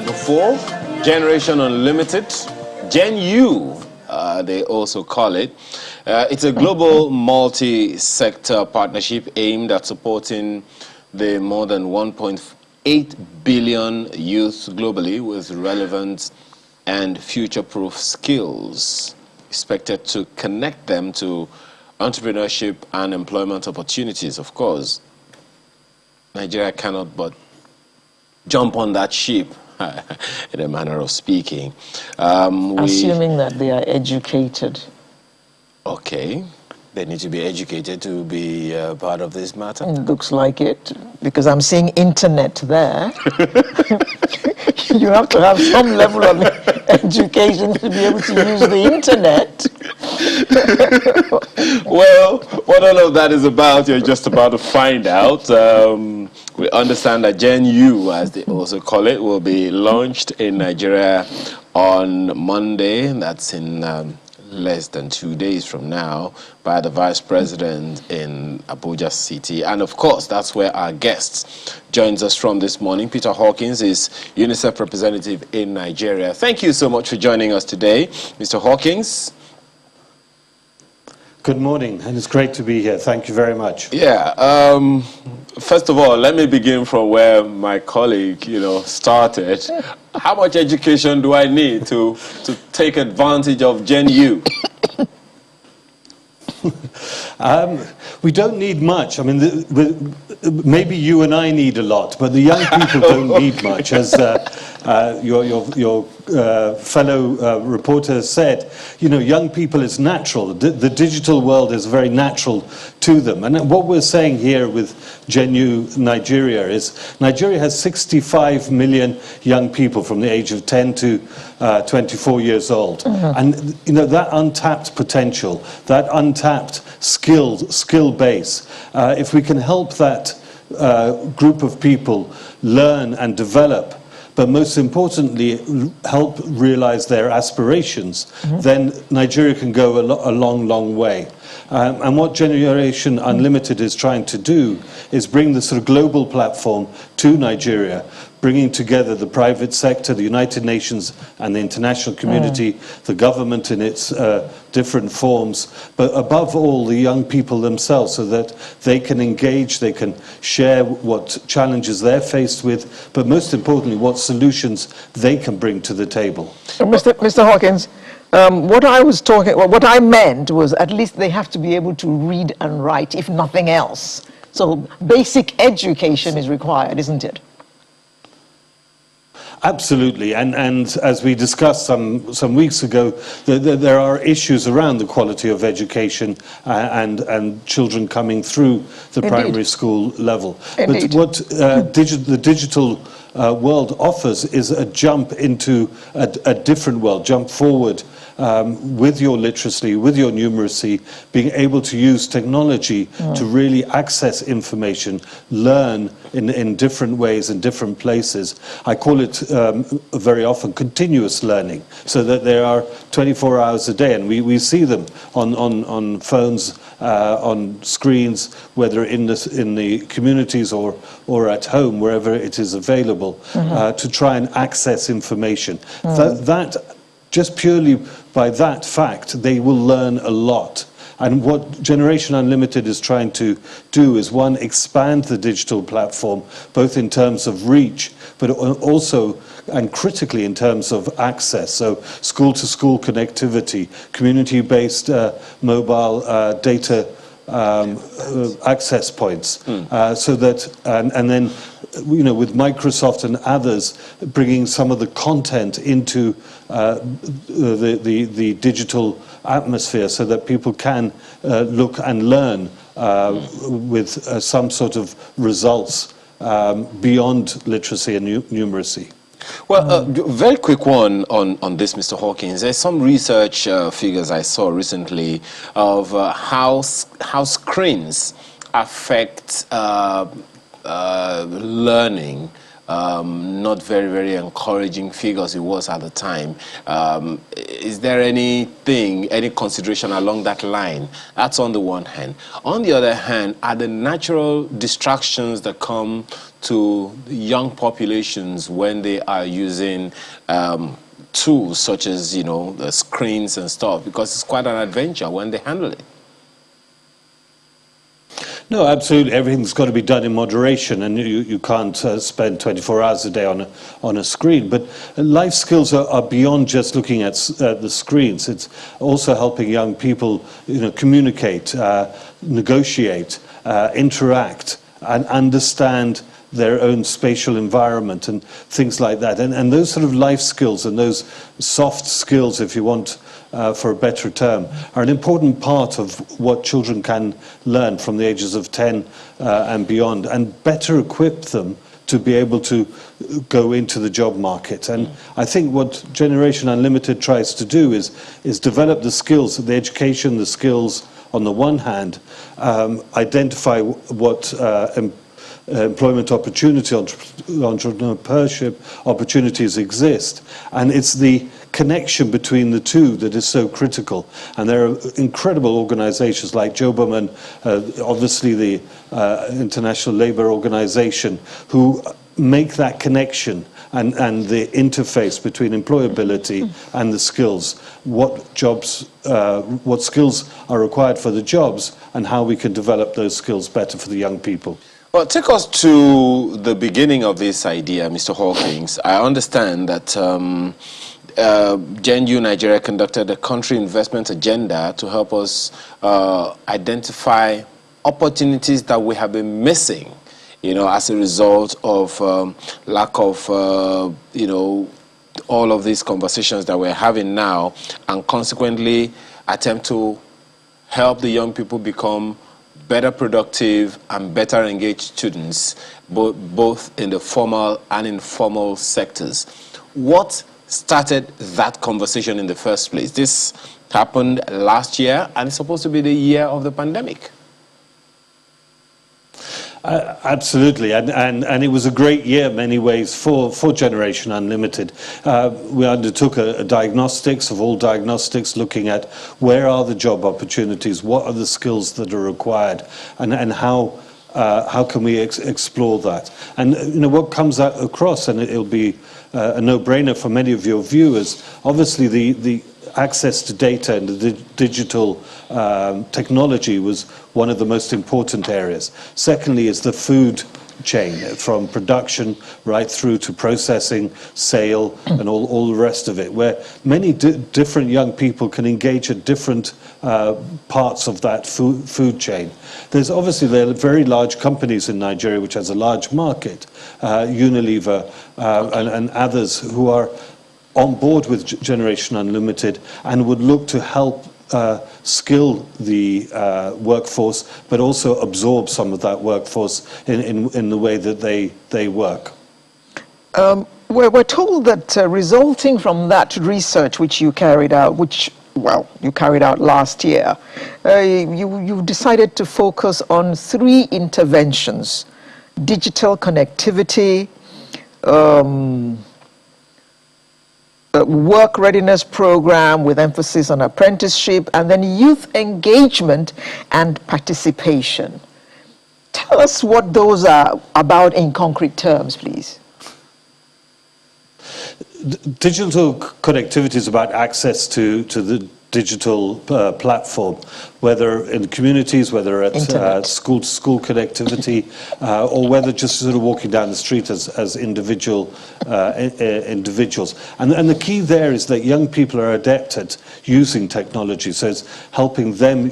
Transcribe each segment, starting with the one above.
Before, Generation Unlimited, GenU, they also call it. It's a global multi-sector partnership aimed at supporting the more than 1.8 billion youth globally with relevant and future-proof skills, expected to connect them to entrepreneurship and employment opportunities. Of course, Nigeria cannot but jump on that ship, in a manner of speaking. Assuming that they are educated. Okay. They need to be educated to be part of this matter? Looks like it, because I'm seeing internet there. You have to have some level of education to be able to use the internet. Well, what all of that is about, you're just about to find out. We understand that GenU, as they also call it, will be launched in Nigeria on Monday. That's in less than 2 days from now, by the Vice President in Abuja City. And of course, that's where our guest joins us from this morning. Peter Hawkins is UNICEF representative in Nigeria. Thank you so much for joining us today, Mr. Hawkins. Good morning, and it's great to be here. Thank you very much. Yeah. First of all, let me begin from where my colleague, started. How much education do I need to take advantage of GenU? We don't need much. I mean, maybe you and I need a lot, but the young people don't need much. As your fellow reporter said, young people is natural. The digital world is very natural to them. And what we're saying here with GenU Nigeria is Nigeria has 65 million young people from the age of 10 to 24 years old. Mm-hmm. And that untapped potential, that untapped skill base, if we can help that group of people learn and develop, but most importantly, help realize their aspirations, mm-hmm. then Nigeria can go a long, long way. And what Generation Unlimited is trying to do is bring the sort of global platform to Nigeria, bringing together the private sector, the United Nations and the international community, the government in its different forms, but above all the young people themselves, so that they can engage, they can share what challenges they're faced with, but most importantly, what solutions they can bring to the table. Mr. Hawkins, what I meant was at least they have to be able to read and write, if nothing else. So basic education is required, isn't it? Absolutely, and as we discussed some weeks ago, there are issues around the quality of education and children coming through the Indeed. Primary school level. Indeed. But what the digital world offers is a jump into a different world, jump forward with your literacy, with your numeracy, being able to use technology to really access information, learn in different ways in different places. I call it very often continuous learning, so that there are 24 hours a day, and we see them on phones, on screens, whether in the communities or at home, wherever it is available, to try and access information. That just purely by that fact, they will learn a lot. And what Generation Unlimited is trying to do is, one, expand the digital platform, both in terms of reach, but also and critically in terms of access. So school-to-school connectivity, community-based mobile data access points, so that, and then, with Microsoft and others bringing some of the content into the digital atmosphere, so that people can look and learn with some sort of results beyond literacy and numeracy. Well, very quick one on this, Mr. Hawkins. There's some research figures I saw recently of how screens affect learning not very, very encouraging figures it was at the time. Is there anything, any consideration along that line? That's on the one hand. On the other hand, are the natural distractions that come to young populations when they are using tools such as, you know, the screens and stuff, because it's quite an adventure when they handle it? No, absolutely. Everything's got to be done in moderation, and you can't spend 24 hours a day on a screen. But life skills are beyond just looking at the screens. It's also helping young people, you know, communicate, negotiate, interact, and understand their own spatial environment and things like that. And those sort of life skills and those soft skills, if you want, for a better term, are an important part of what children can learn from the ages of 10 and beyond, and better equip them to be able to go into the job market. And I think what Generation Unlimited tries to do is develop the skills, the education, the skills on the one hand, identify what employment opportunity, entrepreneurship opportunities exist, and it's the connection between the two that is so critical. And there are incredible organizations like Joberman, obviously the International Labour Organization, who make that connection and the interface between employability and the skills, what skills are required for the jobs, and how we can develop those skills better for the young people. Well, take us to the beginning of this idea, Mr. Hawkins. I understand that GenU Nigeria conducted a country investment agenda to help us identify opportunities that we have been missing, you know, as a result of lack of, you know, all of these conversations that we're having now, and consequently attempt to help the young people become better productive and better engaged students, both in the formal and informal sectors. What started that conversation in the first place? This happened last year, and it's supposed to be the year of the pandemic. Absolutely, and it was a great year in many ways for Generation Unlimited. We undertook a diagnostics of all diagnostics, looking at where are the job opportunities, what are the skills that are required, and how can we explore that. And you know what comes across, and it'll be a no-brainer for many of your viewers. Obviously, the access to data and the digital technology was one of the most important areas. Secondly is the food chain, from production right through to processing, sale, and all the rest of it, where many different young people can engage at different parts of that food chain. There are very large companies in Nigeria which has a large market, Unilever and others, who are on board with Generation Unlimited and would look to help skill the workforce, but also absorb some of that workforce in the way that they work. We're told that resulting from that research which you carried out, you carried out last year, you decided to focus on 3 interventions: digital connectivity, work readiness program with emphasis on apprenticeship, and then youth engagement and participation. Tell us what those are about in concrete terms, please. Digital connectivity is about access to the digital platform, whether in communities, whether at school-to-school connectivity, or whether just sort of walking down the street as individuals. And the key there is that young people are adept at using technology, so it's helping them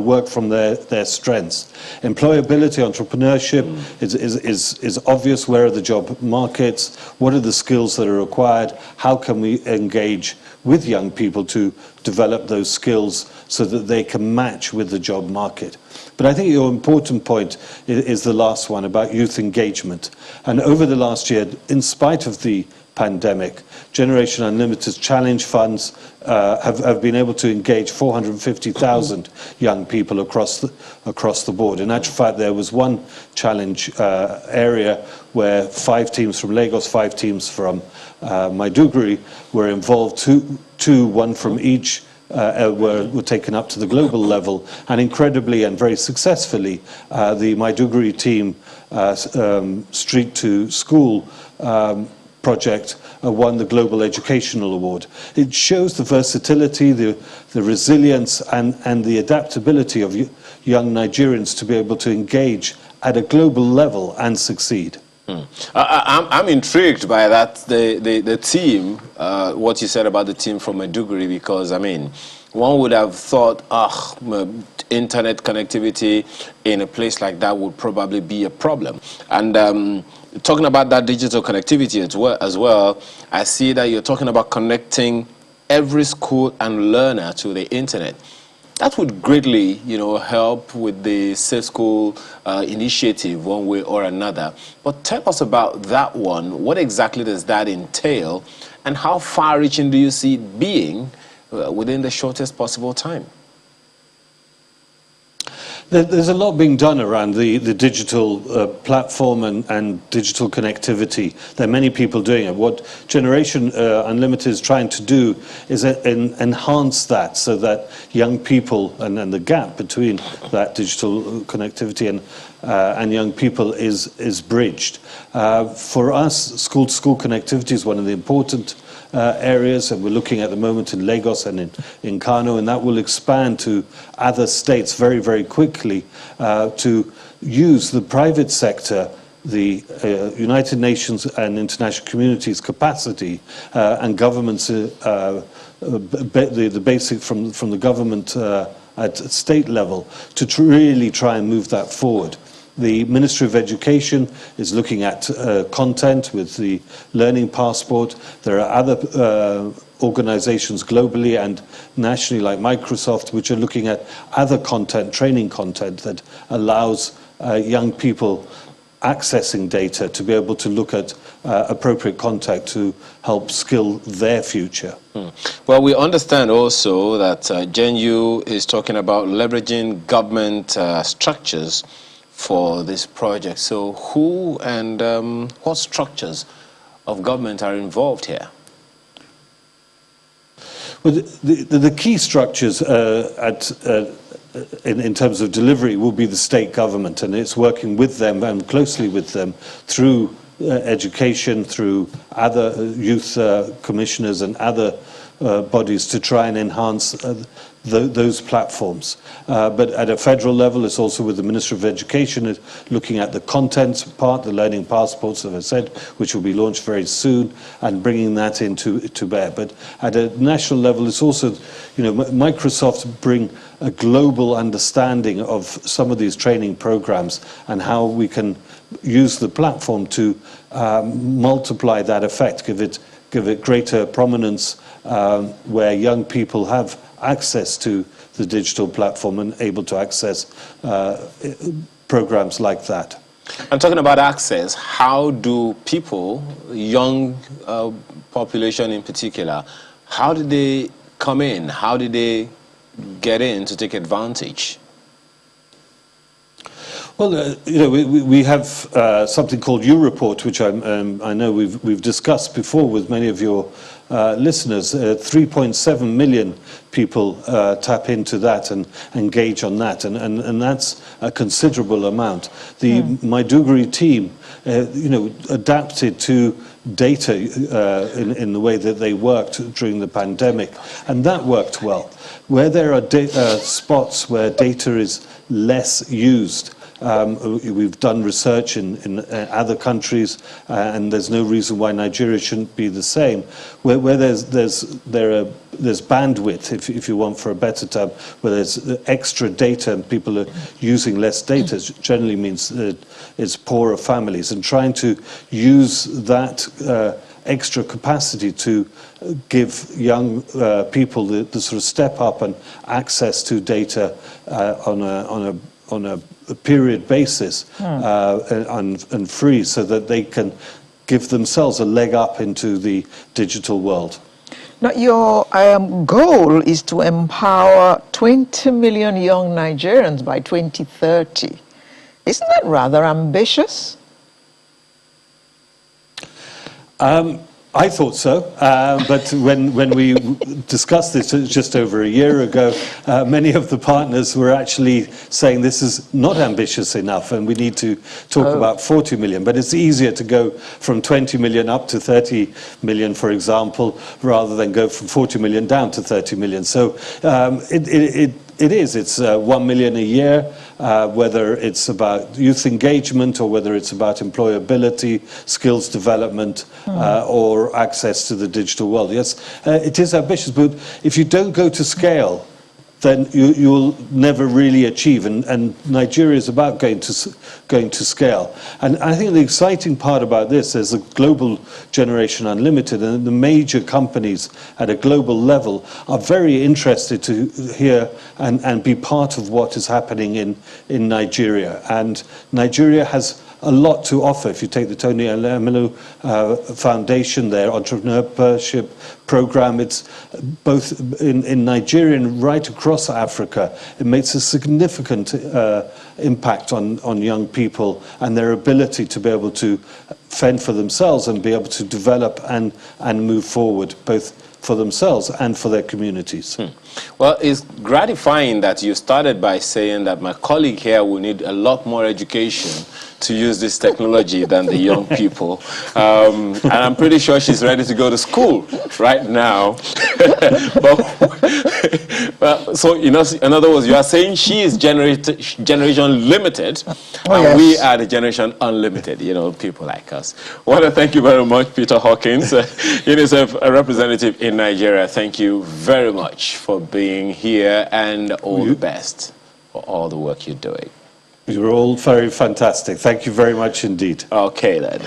work from their strengths. Employability, entrepreneurship is obvious. Where are the job markets? What are the skills that are required? How can we engage with young people to develop those skills so that they can match with the job market? But I think your important point is the last one about youth engagement. And over the last year, in spite of the pandemic. Generation Unlimited's challenge funds have been able to engage 450,000 young people across the board. In actual fact, there was one challenge area where 5 teams from Lagos, 5 teams from Maiduguri were involved, one from each were taken up to the global level, and incredibly and very successfully, the Maiduguri team Street to School project won the Global Educational Award. It shows the versatility, the resilience and the adaptability of young Nigerians to be able to engage at a global level and succeed. I'm intrigued by that, the team, what you said about the team from Maiduguri, because, I mean, one would have thought, internet connectivity in a place like that would probably be a problem. And talking about that digital connectivity as well, I see that you're talking about connecting every school and learner to the internet. That would greatly, help with the Safe School initiative one way or another. But tell us about that one. What exactly does that entail? And how far-reaching do you see it being within the shortest possible time? There's a lot being done around the digital platform and digital connectivity. There are many people doing it. What Generation Unlimited is trying to do is enhance that so that young people, and the gap between that digital connectivity and young people is bridged. For us, school-to-school connectivity is one of the important areas, and we're looking at the moment in Lagos and in Kano, and that will expand to other states very, very quickly to use the private sector, the United Nations and international community's capacity, and governments, the basic from the government at state level, to really try and move that forward. The Ministry of Education is looking at content with the Learning Passport. There are other organizations globally and nationally like Microsoft which are looking at other content, training content that allows young people accessing data to be able to look at appropriate content to help skill their future. Well, we understand also that GenU is talking about leveraging government structures for this project. So who and what structures of government are involved here? Well, the key structures in terms of delivery will be the state government, and it's working with them and closely with them through education, through other youth commissioners and other bodies to try and enhance those platforms. But at a federal level, it's also with the Ministry of Education looking at the content part, the Learning Passports, as I said, which will be launched very soon, and bringing that into bear. But at a national level, it's also, Microsoft bring a global understanding of some of these training programs and how we can use the platform to multiply that effect, give it greater prominence where young people have access to the digital platform and able to access programs like that. I'm talking about access. How do people, young population in particular, how do they come in? How do they get in to take advantage? Well, we have something called U-Report, which I know we've discussed before with many of your listeners. 3.7 million people tap into that and engage on that, and that's a considerable amount. The Maiduguri team, adapted to data in the way that they worked during the pandemic, and that worked well. Where there are spots where data is less used, we've done research in other countries, and there's no reason why Nigeria shouldn't be the same. Where there's bandwidth, if you want, for a better term, where there's extra data and people are using less data, it generally means that it's poorer families, and trying to use that extra capacity to give young people the sort of step up and access to data on a period basis and free, so that they can give themselves a leg up into the digital world. Now, your goal is to empower 20 million young Nigerians by 2030. Isn't that rather ambitious? I thought so, but when we discussed this just over a year ago, many of the partners were actually saying this is not ambitious enough and we need to talk about 40 million. But it's easier to go from 20 million up to 30 million, for example, rather than go from 40 million down to 30 million. So it's 1 million a year, whether it's about youth engagement or whether it's about employability, skills development, or access to the digital world. Yes, it is ambitious, but if you don't go to scale, then you'll never really achieve. And Nigeria is about going to scale. And I think the exciting part about this is the global Generation Unlimited, and the major companies at a global level are very interested to hear and be part of what is happening in Nigeria. And Nigeria has a lot to offer. If you take the Tony Elumelu Foundation, their entrepreneurship program, it's both in Nigeria and right across Africa. It makes a significant impact on young people and their ability to be able to fend for themselves and be able to develop and move forward, both for themselves and for their communities. Well, it's gratifying that you started by saying that my colleague here will need a lot more education to use this technology than the young people. And I'm pretty sure she's ready to go to school right now. But, so, you know, in other words, you are saying she is generation limited, and we are the generation unlimited, you know, people like us. I want to thank you very much, Peter Hawkins, UNICEF representative in Nigeria. Thank you very much for being here, and all the best for all the work you're doing. You're all very fantastic. Thank you very much indeed. Okay, then.